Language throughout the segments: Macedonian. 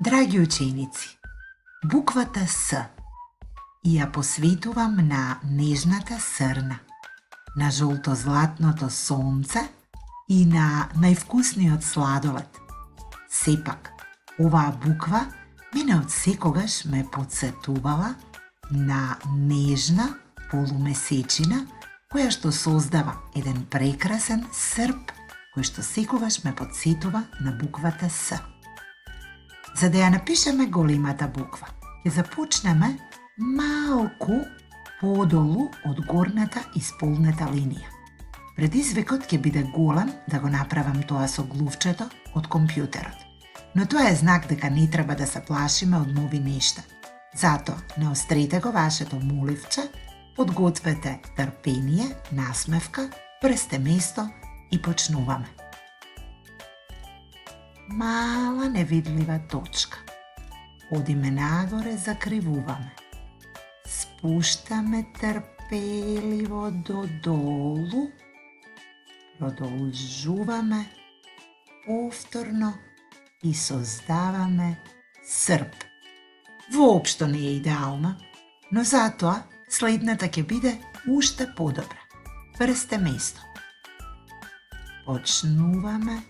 Драги ученици, буквата С и ја посветувам на нежната срна, на жолто-златното сонце и на највкусниот сладолед. Сепак, оваа буква мене од секогаш ме потсетувала на нежна полумесечина која што создава еден прекрасен срп кој што секогаш ме потсетува на буквата С. За да ја напишеме големата буква, ќе започнеме малку подолу од горната исполнета линија. Предизвикот ќе биде голем да го направам тоа со глувчето од компјутерот. Но тоа е знак дека не треба да се плашиме од нови нешта. Затоа, наострете го вашето моливче, подгответе трпение, насмевка, прсте место и почнуваме. Мала невидлива точка. Одиме нагоре, закривуваме. Спуштаме трпеливо додолу. Продолжуваме повторно и создаваме срп. Воопшто не е идеална, но затоа следната ќе биде уште подобра. Прсте место. Почнуваме,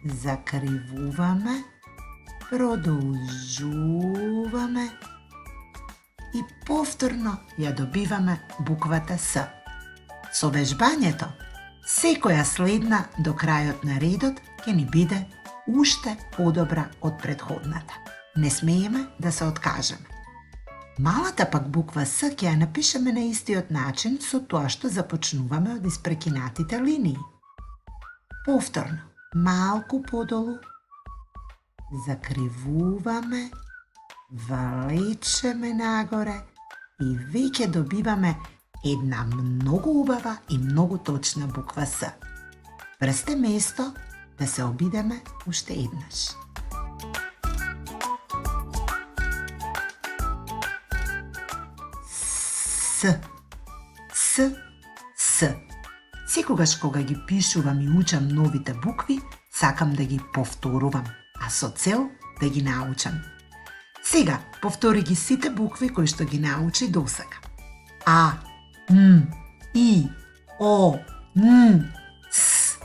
закривуваме, продолжуваме и повторно ја добиваме буквата С. Со вежбањето, секоја следна до крајот на редот ќе ни биде уште подобра од претходната. Не смееме да се откажеме. Малата пак буква С ќе ја напишеме на истиот начин со тоа што започнуваме од испрекинатите линии. Повторно, малку подолу, закривуваме, влечеме нагоре и веќе добиваме една многу убава и многу точна буква С. Прсте место да се обидеме уште еднаш. С. Секогаш кога ги пишувам и учам новите букви, сакам да ги повторувам, а со цел да ги научам. Сега, повтори ги сите букви кои што ги научи досега. А, М, И, О, Н, С.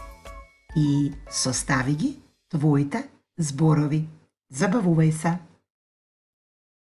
И состави ги твоите зборови. Забавувај се!